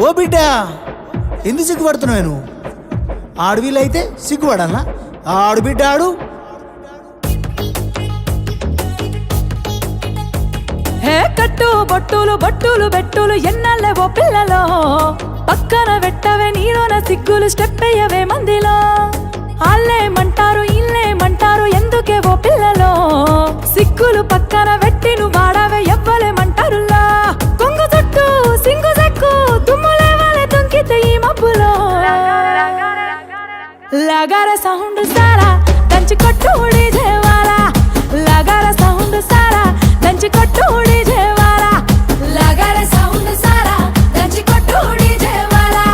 ఓ బిడ్డ ఎందుకు సిగ్గుపడుతున్నావు నువ్వు? ఆడవిలైతే సిగ్గుపడాలా? ఆడు బిడ్డ ఆడు. హే కట్టు బొట్టులు బొట్టులు బెట్టులు ఎన్నల్లే ఓ పిల్లలో, పక్కన పెట్టవే నీలోన సిగ్గులు స్టెప్ అయ్యవే మందిలో. ఆళ్ళేమంటారు ఇల్లేమంటారు ఎందుకే ఓ పిల్లలో, సిగ్గులు పక్కన పెట్టి నువ్వు వాడవే ఎవ్వలేమంటారులా. కొంగు చుట్టూ సింగు సెక్కు దుమ్ములే వాళ్ళే తుంకితే ఈ మబ్బులో. లగార సౌండ్ సారా దంచి కొట్టు డీజేవాలా, లగార సౌండ్ సారా దంచి కొట్టు డీజేవాలా, లగార సౌండ్ సారా దంచి కొట్టు డీజేవాలా,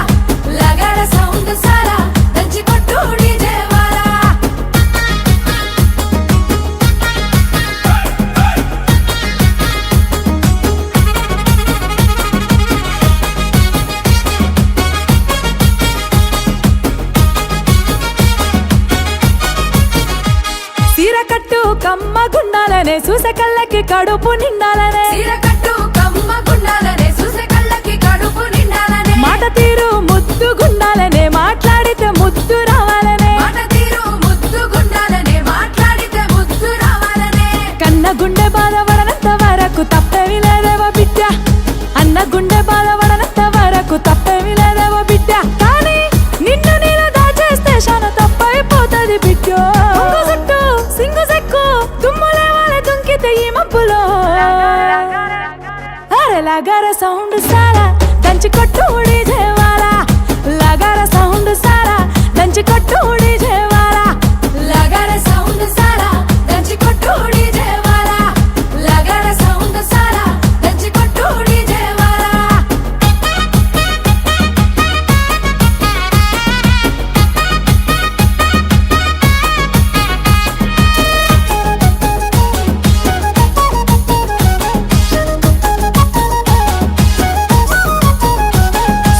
లగార సౌండ్ సారా దంచి కొట్టు డీజేవాలా. సీర కట్టు కమ్మ గుండాలనే చూసే కళ్ళకి కడుపు నిండాలనే, సీర కట్టు కమ్మ గుండాలనే చూసే కళ్ళకి కడుపు నిండాలనే. మాట తీరు ముద్దు గుండాలనే మాట్లాడితే ముద్దు రావాలనే, మాట తీరు ముద్దు గుండాలనే మాట్లాడితే ముద్దు రావాలనే. కన్న గుండె బాధపడనంత వరకు తప్పేమి లేదేవో బిడ్డ, అన్న గుండె బాధపడనంత వరకు తప్పేమి లేదేవో బిడ్డ. కానీ నిన్ను నేను దాచేస్తే శాన తప్పైపోతుంది బిడ్డ. సింగు సెక్కు దుమ్ములే వాళ్ళే తుంకితే ఈ మబ్బులో. అరే లగార సౌండ్ సారా దంచి కొట్టు డీజేవాలా, లగార సౌండ్ సారా దంచి కొట్టు డీజేవాలా, లగార సౌండ్ సారా దంచి కొట్టు డీజేవాలా, లగార సౌండ్ సారా దంచి కొట్టు డీజేవాలా.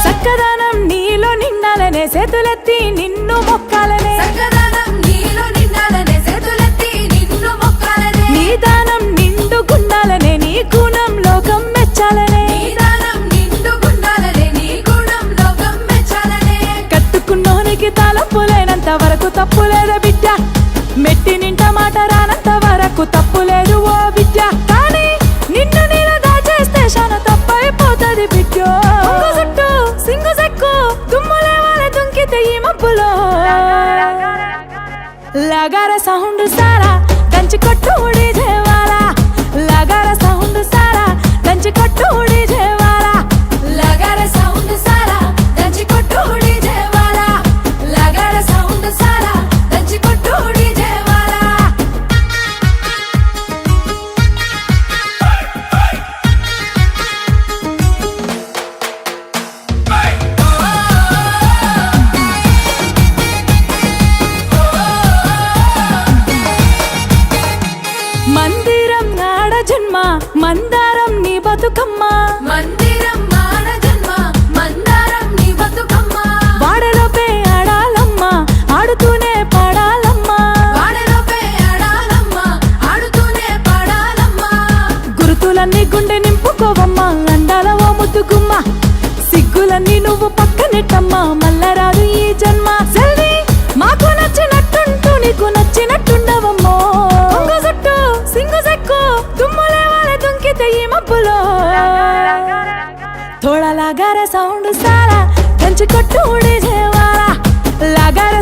సక్కదనం నీలో నిండాలనే చేతులెత్తి నిన్ను మొక్కాలనే, సక్కదనం నీలో నిండాలనే చేతులెత్తి నిన్ను మొక్కాలనే. నీ దానం నిండు గుండాలనే నీ గుణం లోకం మెచ్చాలనే, నీ దానం నిండు గుండాలనే నీ గుణం లోకం మెచ్చాలనే. కట్టుకున్నోనికి తలపులేనంత వరకు తప్పులేదా బిడ్డ, మెట్టి నింట మాట రానంత వరకు తప్పులేదు ఓ బిడ్డ. కానీ నిన్ను నేను దాచేస్తే శాన తప్పైపోతుంది బిడ్డ. కొంగు చుట్టూ సింగు సెక్కు దుమ్ములే వాళ్ళే తుంకితే ఈ మబ్బులో. లగార సౌండ్ సారా దంచి కొట్టు డీజేవాలా, లగార సౌండ్ సారా దంచి కొట్టు డీజేవాలా, లగార సౌండ్ సారా దంచి కొట్టు డీజేవాలా, లగార సౌండ్ సారా దంచి కొట్టు డీజేవాలా. మందిరం నాడ జన్మ మందారం నీ బతుకమ్మ, మందిరం నాడ జన్మ మందారం నీ బతుకమ్మ. వాడలోపే ఆడాలమ్మ ఆడుతూనే పాడాలమ్మ, వాడలోపే ఆడాలమ్మ ఆడుతూనే పాడాలమ్మ. గురుతులన్నీ గుండె నింపుకోవమ్మ అండాల ఓ ముద్దుగుమ్మ, సిగ్గులన్నీ నువ్వు పక్కనెట్టమ్మ మల్లరాదు ఈ జన్మ. సెల్వి మాకు నచ్చినట్టుంటూ నీకు నచ్చినట్టుండవమ్మో. కొంగు చుట్టూ సింగు సెక్కు దుమ్ములే వాళ్ళే తుంకితే ఈ మబ్బులో. थोड़ा लगा रे साउंड सारा దంచి కొట్టు డీజేవాలా, లగా రే